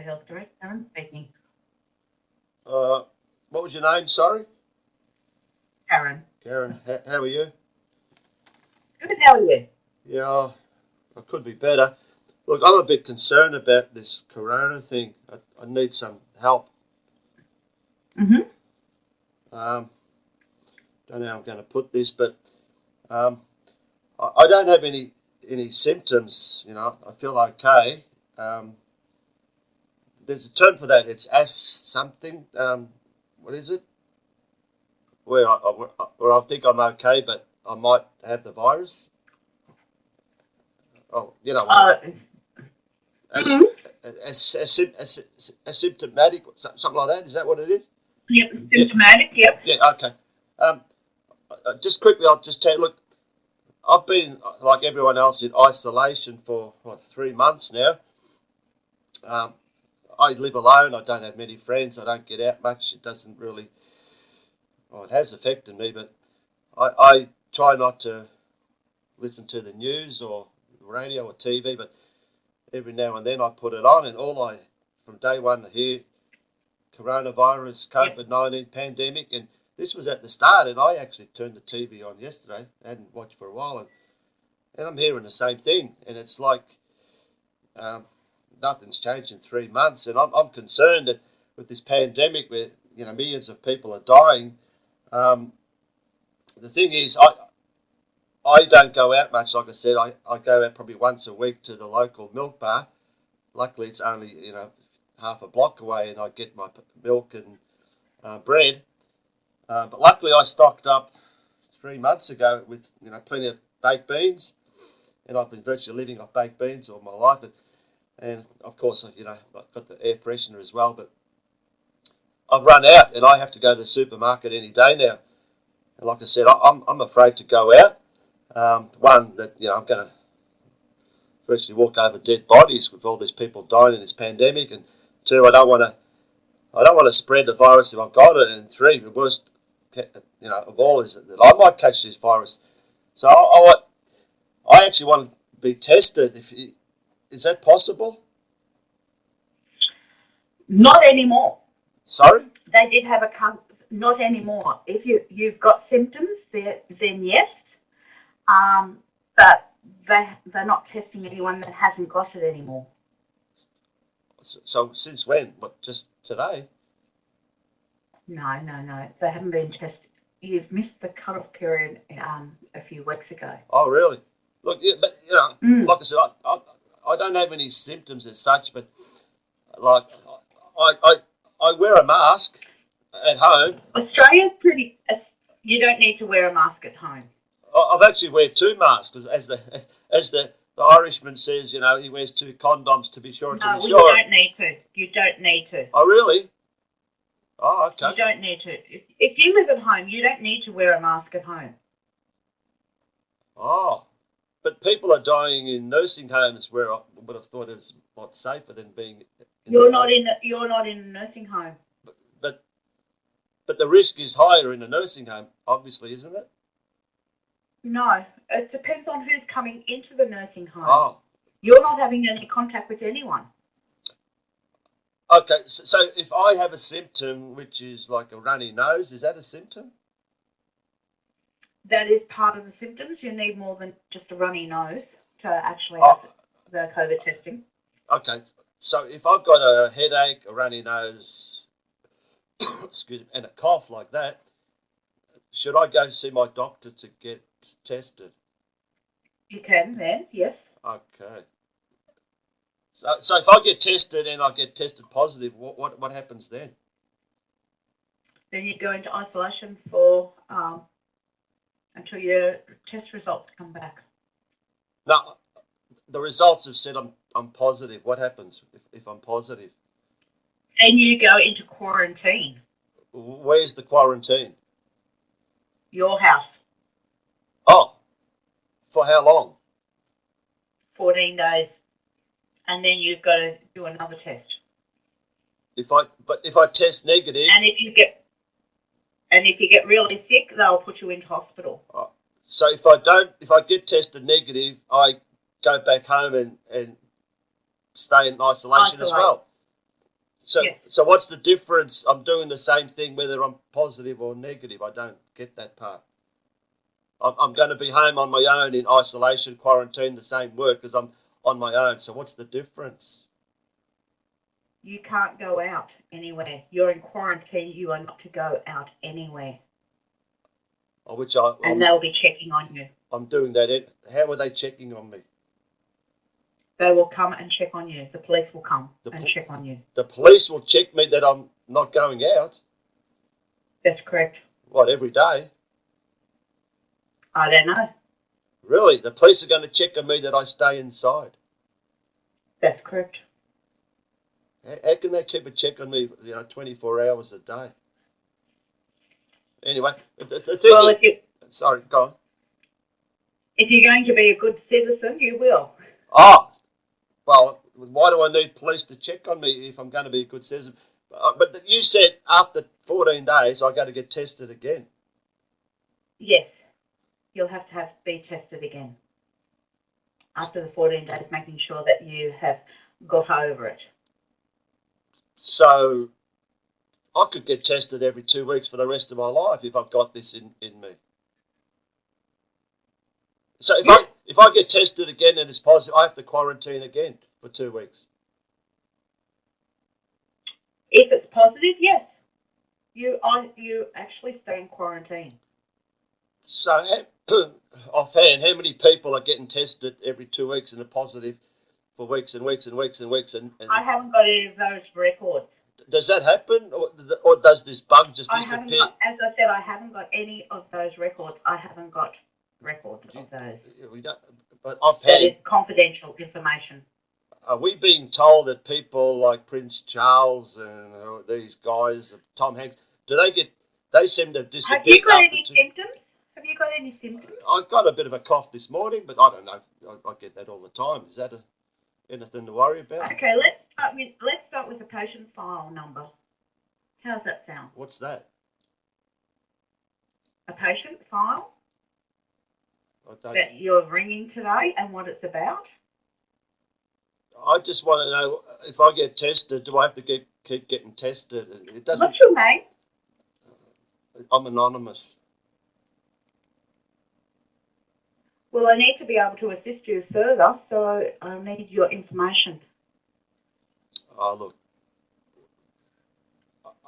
Health Director. Karen speaking. What was your name, sorry? Karen. Karen, how are you? Good, how are you? Yeah, I could be better. Look, I'm a bit concerned about this corona thing. I need some help. Mm-hmm. Don't know how I'm going to put this, but I don't have any symptoms, I feel okay. There's a term for that. It's something. What is it? Where I think I'm okay, but I might have the virus. Oh, asymptomatic, something like that. Is that what it is? Yep, symptomatic. Yep. Yeah. Okay. Just quickly, I'll just tell you. Look, I've been like everyone else in isolation for 3 months now. I live alone. I don't have many friends. I don't get out much. It doesn't really. Well, it has affected me, but I try not to listen to the news or radio or TV. But every now and then I put it on, and from day one to hear coronavirus, COVID-19 pandemic, and this was at the start, and I actually turned the TV on yesterday. I hadn't watched for a while, and I'm hearing the same thing, and it's like nothing's changed in 3 months, and I'm concerned that with this pandemic where millions of people are dying. The thing is, I don't go out much. Like I said, I go out probably once a week to the local milk bar. Luckily, it's only half a block away, and I get my milk and bread. But luckily, I stocked up 3 months ago with plenty of baked beans, and I've been virtually living off baked beans all my life. And of course, I've got the air freshener as well. But I've run out, and I have to go to the supermarket any day now. And like I said, I'm afraid to go out. One, that I'm going to virtually walk over dead bodies with all these people dying in this pandemic, and two, I don't want to spread the virus if I've got it, and three, the worst of all is that I might catch this virus. So I actually want to be tested. Is that possible? Not anymore. Sorry? They did have not anymore. If you've got symptoms, then yes. But they're not testing anyone that hasn't got it anymore. So since when? What, just today? No. They haven't been tested. You've missed the cut-off period a few weeks ago. Oh, really? Look, but like I said, I don't have any symptoms as such, but like I wear a mask at home. Australia's pretty. You don't need to wear a mask at home. I've actually wear 2 masks, as the Irishman says. He wears 2 condoms to be sure. No, you don't need to. You don't need to. Oh, really? Oh, okay. You don't need to. If you live at home, you don't need to wear a mask at home. Oh, but people are dying in nursing homes where I would have thought it was a lot safer than being. You're not in a nursing home. But the risk is higher in a nursing home, obviously, isn't it? No, it depends on who's coming into the nursing home. Oh. You're not having any contact with anyone. Okay, so if I have a symptom which is like a runny nose, is that a symptom? That is part of the symptoms. You need more than just a runny nose to actually have the COVID testing. Okay, so if I've got a headache, a runny nose, excuse me, and a cough like that, should I go see my doctor to get tested? You can then, yes. Okay. So if I get tested and I get tested positive, what happens then? Then you go into isolation for until your test results come back. Now, the results have said I'm positive. What happens if I'm positive? And you go into quarantine. Where's the quarantine? Your house. Oh, for how long? 14 days. And then you've got to do another test. If I test negative. And if you get really sick, they'll put you into hospital. Oh, so if I get tested negative, I go back home and stay in isolation as well. So, Yes. so what's the difference? I'm doing the same thing whether I'm positive or negative. I don't get that part. I'm going to be home on my own in isolation, quarantine, the same word, because I'm on my own. So what's the difference? You can't go out anywhere. You're in quarantine. You are not to go out anywhere. Which And they'll be checking on you. I'm doing that. How are they checking on me? They will come and check on you. The police will come and check on you. The police will check me that I'm not going out. That's correct. What, every day? I don't know. Really? The police are going to check on me that I stay inside? That's correct. How can they keep a check on me, 24 hours a day? Anyway, the thing sorry, go on. If you're going to be a good citizen, you will. Oh, well, why do I need police to check on me if I'm going to be a good citizen? But you said after 14 days I got to get tested again. Yes. You'll have to be tested again. After the 14 days, making sure that you have got over it. So I could get tested every 2 weeks for the rest of my life if I've got this in me. So if I get tested again and it's positive, I have to quarantine again for 2 weeks. If it's positive, yes. You actually stay in quarantine. So offhand, how many people are getting tested every 2 weeks and are positive for weeks and weeks and weeks and weeks? And I haven't got any of those records. Does that happen, or does this bug just disappear? As I said, I haven't got any of those records. I haven't got records of those. We don't, but offhand, that is confidential information. Are we being told that people like Prince Charles and these guys, Tom Hanks, they seem to have disappeared? Have you got any symptoms? Have you got any symptoms? I got a bit of a cough this morning, but I don't know. I get that all the time. Is that anything to worry about? Okay, let's start with the patient file number. How's that sound? What's that? A patient file that you're ringing today and what it's about? I just want to know, if I get tested, do I have to keep getting tested? It doesn't. What's your name? I'm anonymous. Well, I need to be able to assist you further, so I need your information. Oh, look.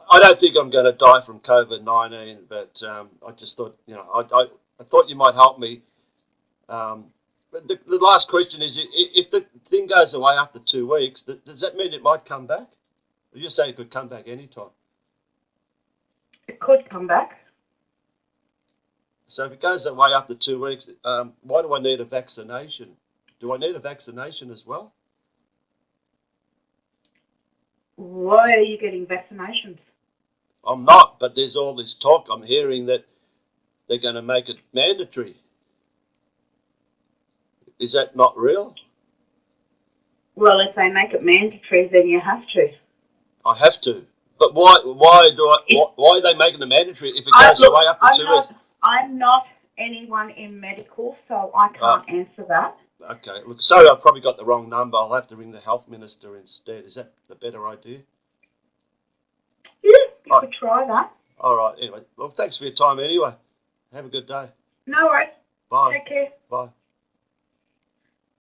I don't think I'm going to die from COVID-19, but I just thought, I thought you might help me. But the last question is, if the thing goes away after 2 weeks, does that mean it might come back? You're saying it could come back anytime. It could come back. So if it goes away after 2 weeks, why do I need a vaccination? Do I need a vaccination as well? Why are you getting vaccinations? I'm not, but there's all this talk. I'm hearing that they're going to make it mandatory. Is that not real? Well, if they make it mandatory, then you have to. I have to. But why are they making it mandatory if it goes away after 2 weeks? I'm not anyone in medical, so I can't answer that. Okay. Look, sorry, I've probably got the wrong number. I'll have to ring the health minister instead. Is that a better idea? Yeah, you could try that. All right. Anyway, well, thanks for your time anyway. Have a good day. No worries. Bye. Take care. Bye.